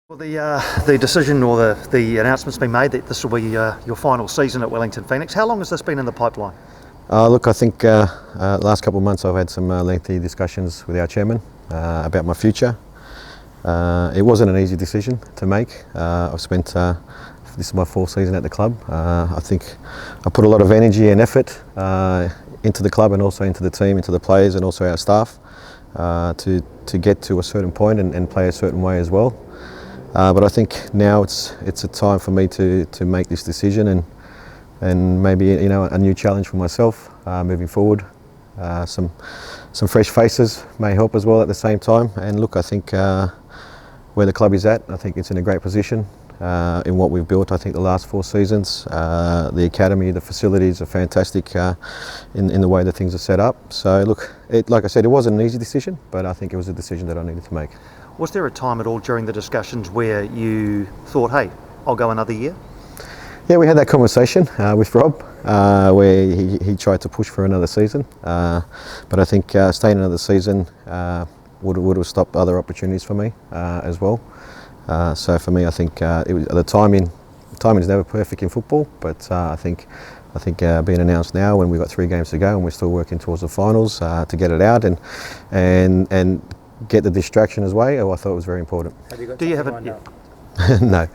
Well, the decision or the announcement's been made that this will be your final season at Wellington Phoenix. How long has this been in the pipeline? Look, I think the last couple of months I've had some lengthy discussions with our chairman about my future. It wasn't an easy decision to make. I've spent, this is my fourth season at the club. I think I put a lot of energy and effort into the club and also into the team, into the players and also our staff to get to a certain point and play a certain way as well. But I think now it's a time for me to make this decision and maybe a new challenge for myself moving forward. Some fresh faces may help as well at the same time. And look, I think where the club is at, I think it's in a great position in what we've built. I think the last 4 seasons, the academy, the facilities are fantastic in the way that things are set up. So look, like I said, it wasn't an easy decision, but I think it was a decision that I needed to make. Was there a time at all during the discussions where you thought, hey, I'll go another year? Yeah, we had that conversation with Rob where he tried to push for another season. But I think staying another season would have stopped other opportunities for me as well. So for me, I think it was, the timing is never perfect in football, but I think being announced now when we've got 3 games to go and we're still working towards the finals to get it out and get the distraction as well, I thought it was very important. Do you have it? Yeah. No.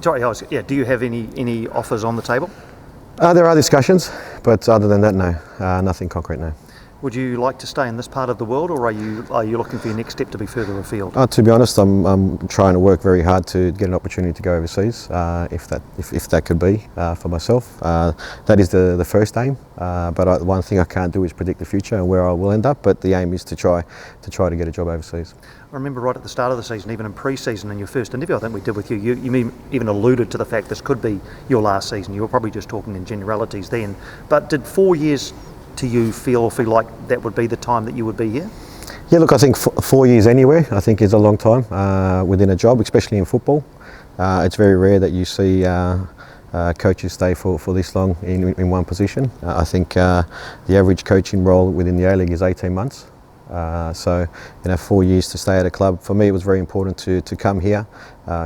Sorry, do you have any offers on the table? There are discussions, but other than that, no, nothing concrete, no. Would you like to stay in this part of the world, or are you looking for your next step to be further afield? To be honest, I'm trying to work very hard to get an opportunity to go overseas, if that could be for myself. That is the first aim. But one thing I can't do is predict the future and where I will end up. But the aim is to try to get a job overseas. I remember right at the start of the season, even in pre-season, in your first interview I think we did with you, you even alluded to the fact this could be your last season. You were probably just talking in generalities then. But did 4 years to you feel like that would be the time that you would be here? Yeah, look, I think 4 years anywhere, I think is a long time within a job, especially in football. It's very rare that you see coaches stay for this long in one position. I think the average coaching role within the A-League is 18 months. So 4 years to stay at a club, for me it was very important to come here,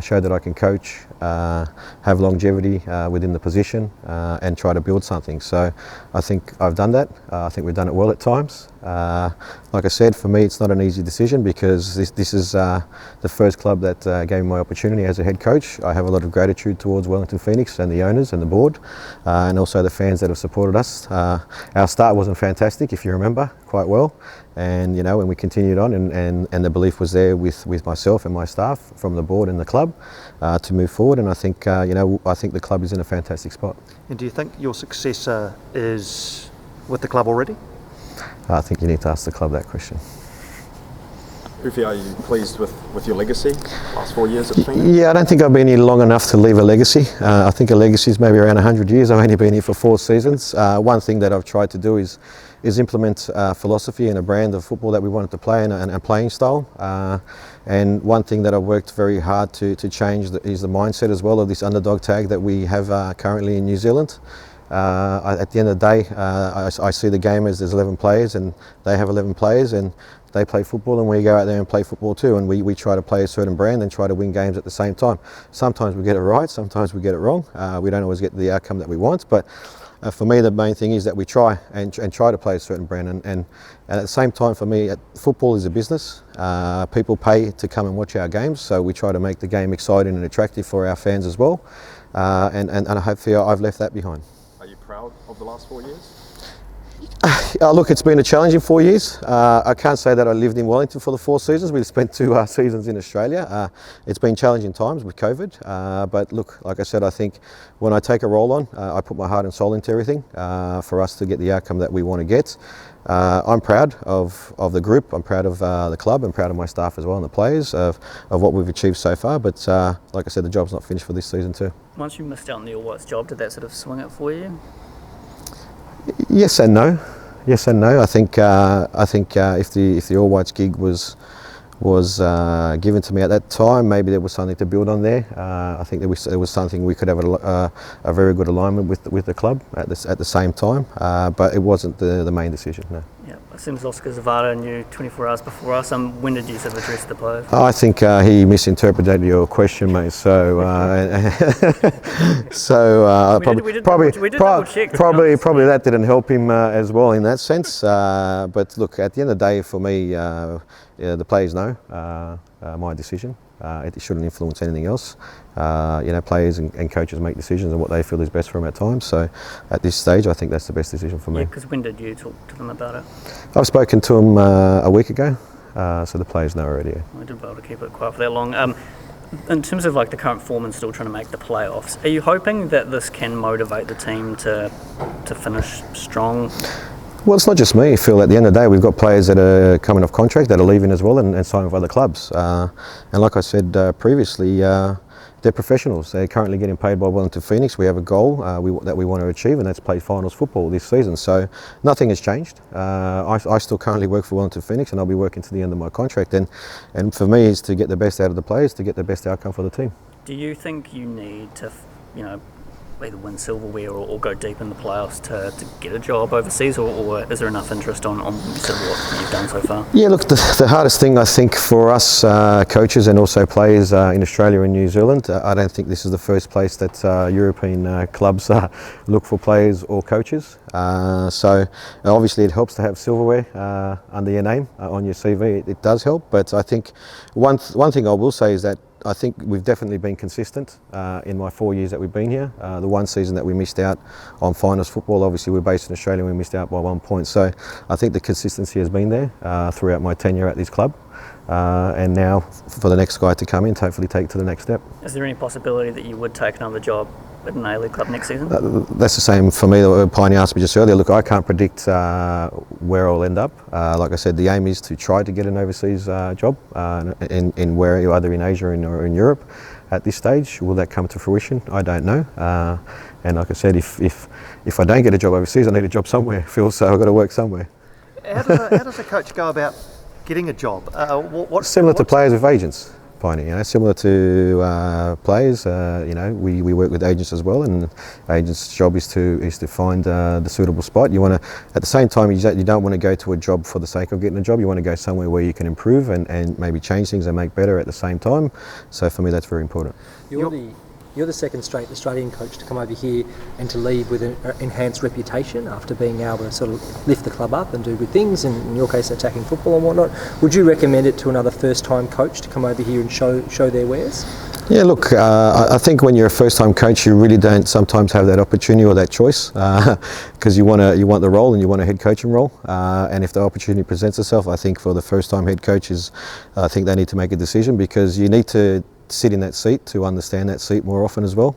show that I can coach, have longevity within the position and try to build something. So I think I've done that. I think we've done it well at times. Like I said, for me it's not an easy decision because this is the first club that gave me my opportunity as a head coach. I have a lot of gratitude towards Wellington Phoenix and the owners and the board and also the fans that have supported us. Our start wasn't fantastic, if you remember quite well, and when we continued on and the belief was there with myself and my staff from the board and the club to move forward, and I think I think the club is in a fantastic spot. And do you think your successor is with the club already? I think you need to ask the club that question. Ufuk, are you pleased with your legacy, last 4 years at Phoenix? Yeah, I don't think I've been here long enough to leave a legacy. I think a legacy is maybe around 100 years. I've only been here for 4 seasons. One thing that I've tried to do is implement philosophy and a brand of football that we wanted to play and a playing style. And one thing that I've worked very hard to change is the mindset as well of this underdog tag that we have currently in New Zealand. At the end of the day, I see the game as there's 11 players and they have 11 players and they play football and we go out there and play football too, and we try to play a certain brand and try to win games at the same time. Sometimes we get it right, sometimes we get it wrong. We don't always get the outcome that we want, but for me the main thing is that we try to play a certain brand and at the same time for me football is a business. People pay to come and watch our games, so we try to make the game exciting and attractive for our fans as well, and I hopefully I've left that behind. Are you proud of the last 4 years? Look, it's been a challenging 4 years. I can't say that I lived in Wellington for the 4 seasons. We've spent 2 seasons in Australia. It's been challenging times with COVID, but look, like I said, I think when I take a role on, I put my heart and soul into everything for us to get the outcome that we want to get. I'm proud of the group, I'm proud of the club, I'm proud of my staff as well and the players of what we've achieved so far, but like I said, the job's not finished for this season too. Once you missed out on the All Whites job, did that sort of swing it for you? Yes and no. Yes and no. I think if the All Whites gig was given to me at that time, maybe there was something to build on there. I think there was something we could have a very good alignment with the club at the same time, but it wasn't the main decision. No. Yeah. It seems Oscar Zavada knew 24 hours before us. When did you sort of address the players? I think he misinterpreted your question, mate. So, probably that didn't help him as well in that sense. But look, at the end of the day, for me, the players know my decision. It shouldn't influence anything else. Players and coaches make decisions on what they feel is best for them at times. So, at this stage, I think that's the best decision for me. Yeah, because when did you talk to them about it? I've spoken to them a week ago, so the players know already. I didn't be able to keep it quiet for that long. In terms of like the current form and still trying to make the playoffs, are you hoping that this can motivate the team to finish strong? Well, it's not just me, Phil. At the end of the day, we've got players that are coming off contract that are leaving as well and signing with other clubs. And like I said previously, they're professionals. They're currently getting paid by Wellington Phoenix. We have a goal that we want to achieve, and that's play finals football this season. So nothing has changed. I still currently work for Wellington Phoenix, and I'll be working to the end of my contract. And for me, is to get the best out of the players, to get the best outcome for the team. Do you think you need to, either win silverware or go deep in the playoffs to get a job overseas, or is there enough interest on sort of what you've done so far? Yeah, look, the hardest thing I think for us coaches and also players in Australia and New Zealand, I don't think this is the first place that European clubs look for players or coaches. So obviously it helps to have silverware under your name on your CV. It does help, but I think one thing I will say is that I think we've definitely been consistent in my 4 years that we've been here. The one season that we missed out on finals football, obviously we're based in Australia and we missed out by 1 point. So I think the consistency has been there throughout my tenure at this club. And now for the next guy to come in to hopefully take it to the next step. Is there any possibility that you would take another job at an A-League club next season? That's the same for me. Piney asked me just earlier, look, I can't predict where I'll end up. Like I said, the aim is to try to get an overseas job in where, either in Asia or in Europe. At this stage, will that come to fruition? I don't know. And like I said, if I don't get a job overseas, I need a job somewhere, Phil, so I've got to work somewhere. How does a coach go about getting a job? Similar to players with agents, Piney. Similar to players. We work with agents as well, and agents' job is to find the suitable spot. You want to, at the same time, you don't want to go to a job for the sake of getting a job. You want to go somewhere where you can improve and maybe change things and make better at the same time. So for me, that's very important. You're the second straight Australian coach to come over here and to leave with an enhanced reputation after being able to sort of lift the club up and do good things, and in your case attacking football and whatnot. Would you recommend it to another first-time coach to come over here and show their wares? Yeah, look, I think when you're a first-time coach, you really don't sometimes have that opportunity or that choice, because you want the role and you want a head coaching role. And if the opportunity presents itself, I think for the first-time head coaches, I think they need to make a decision, because you need to sit in that seat to understand that seat more often as well.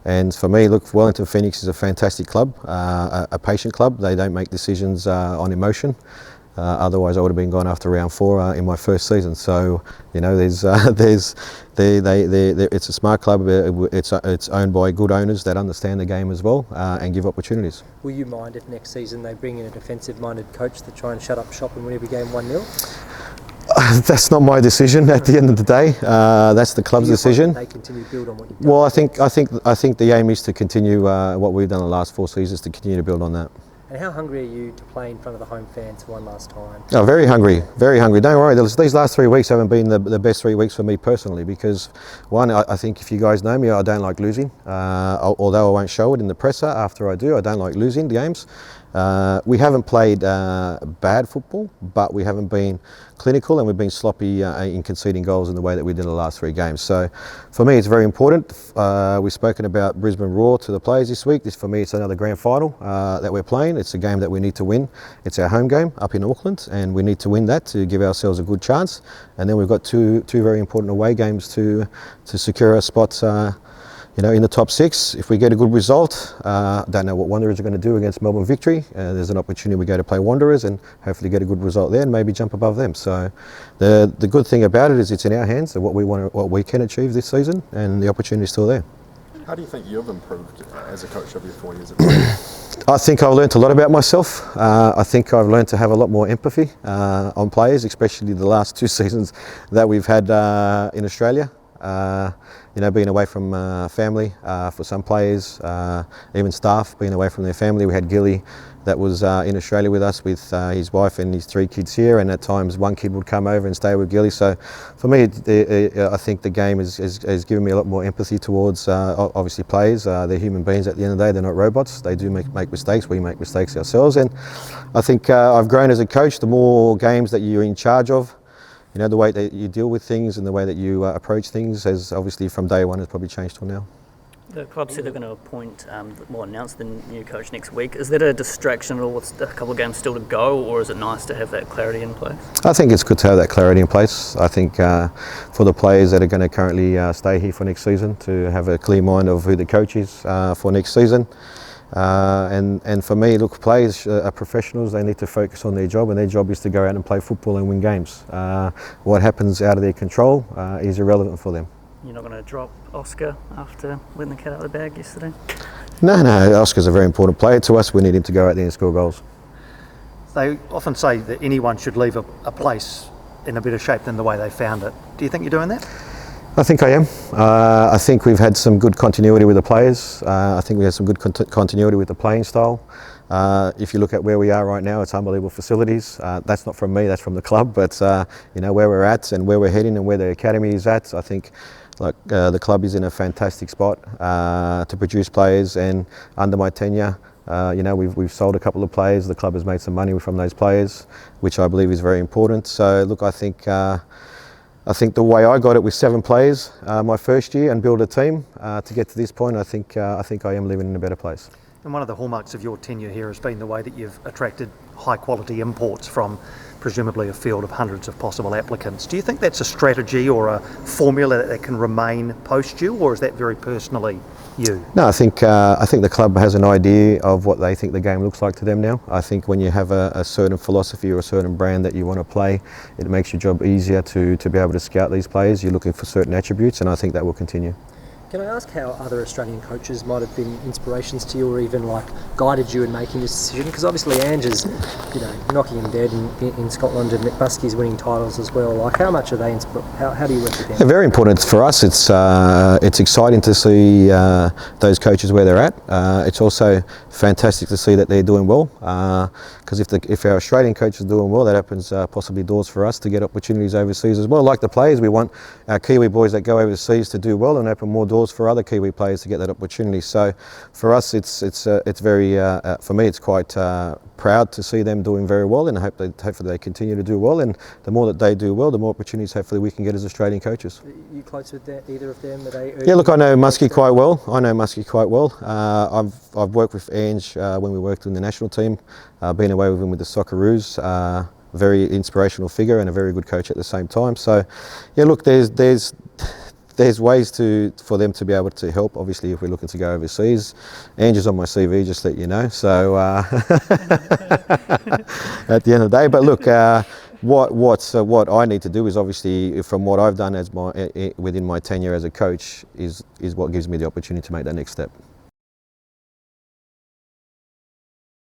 And for me, look, Wellington Phoenix is a fantastic club, a patient club. They don't make decisions on emotion. Otherwise, I would have been gone after round 4 in my first season. So, it's a smart club. It's owned by good owners that understand the game as well and give opportunities. Will you mind if next season they bring in a defensive-minded coach to try and shut up shop and win every game 1-0? That's not my decision at the end of the day. That's the club's decision. They continue to build on what you've done. Well, I think the aim is to continue what we've done the last 4 seasons, to continue to build on that. And how hungry are you to play in front of the home fans one last time? Oh, very hungry, very hungry. Don't worry, these last 3 weeks haven't been the best 3 weeks for me personally, because one, I think if you guys know me, I don't like losing. Although I won't show it in the presser, after I do, I don't like losing the games. We haven't played bad football, but we haven't been clinical, and we've been sloppy in conceding goals in the way that we did in the last 3 games. So for me, it's very important. We've spoken about Brisbane Roar to the players this week. For me, it's another grand final that we're playing. It's a game that we need to win. It's our home game up in Auckland, and we need to win that to give ourselves a good chance. And then we've got two very important away games to secure our spots in the top 6. If we get a good result, don't know what Wanderers are going to do against Melbourne Victory. There's an opportunity we go to play Wanderers and hopefully get a good result there and maybe jump above them. So the good thing about it is it's in our hands, what we can achieve this season, and the opportunity is still there. How do you think you've improved as a coach over your 4 years at Wellington? I think I've learnt a lot about myself. I think I've learned to have a lot more empathy on players, especially the last 2 seasons that we've had in Australia. You know, being away from family for some players, even staff being away from their family. We had Gilly that was in Australia with us with his wife and his 3 kids here, and at times one kid would come over and stay with Gilly. So for me, I think the game has given me a lot more empathy towards obviously players. They're human beings at the end of the day, they're not robots. They do make mistakes, we make mistakes ourselves, and I think I've grown as a coach. The more games that you're in charge of, you know, the way that you deal with things and the way that you approach things has obviously from day one has probably changed till now. The club said they're going to appoint, announce the new coach next week. Is that a distraction at all with a couple of games still to go, or is it nice to have that clarity in place? I think it's good to have that clarity in place. I think for the players that are going to currently stay here for next season, to have a clear mind of who the coach is for next season. And for me, look, players are professionals. They need to focus on their job, and their job is to go out and play football and win games. What happens out of their control is irrelevant for them. You're not going to drop Oscar after letting the cat out of the bag yesterday? No, Oscar's a very important player to us. We need him to go out there and score goals. They often say that anyone should leave a place in a better shape than the way they found it. Do you think you're doing that? I think I am. I think we've had some good continuity with the players. I think we had some good continuity with the playing style. If you look at where we are right now, it's unbelievable facilities. That's not from me, that's from the club. But you know, where we're at and where we're heading and where the academy is at, I think the club is in a fantastic spot to produce players. And under my tenure, you know, we've sold a couple of players. The club has made some money from those players, which I believe is very important. So look, I think the way I got it with 7 players my first year and build a team to get to this point, I think I am living in a better place. And one of the hallmarks of your tenure here has been the way that you've attracted high quality imports from presumably a field of hundreds of possible applicants. Do you think that's a strategy or a formula that can remain post you, or is that very personally you? No, I think the club has an idea of what they think the game looks like to them now. I think when you have a certain philosophy or a certain brand that you want to play, it makes your job easier to be able to scout these players. You're looking for certain attributes, and I think that will continue. Can I ask how other Australian coaches might have been inspirations to you, or even like guided you in making this decision? Because obviously Ange is, you know, knocking him dead in Scotland, and McBuskey's winning titles as well. Like, how much are they? How do you work with them? They're very important for us. It's exciting to see those coaches where they're at. It's also fantastic to see that they're doing well. Because if our Australian coach is doing well, that opens possibly doors for us to get opportunities overseas as well. Like the players, we want our Kiwi boys that go overseas to do well and open more doors for other Kiwi players to get that opportunity. So for us, it's very for me, it's quite proud to see them doing very well, and hopefully they continue to do well. And the more that they do well, the more opportunities hopefully we can get as Australian coaches. Are you close with either of them? Yeah, look, I know Muskie quite well. I've worked with Ange when we worked in the national team, been away with him with the Socceroos. Very inspirational figure and a very good coach at the same time. So, yeah, look, there's ways for them to be able to help. Obviously, if we're looking to go overseas, Ange is on my CV, just to let you know. So at the end of the day, but look, what I need to do is obviously, from what I've done within my tenure as a coach, is what gives me the opportunity to make that next step.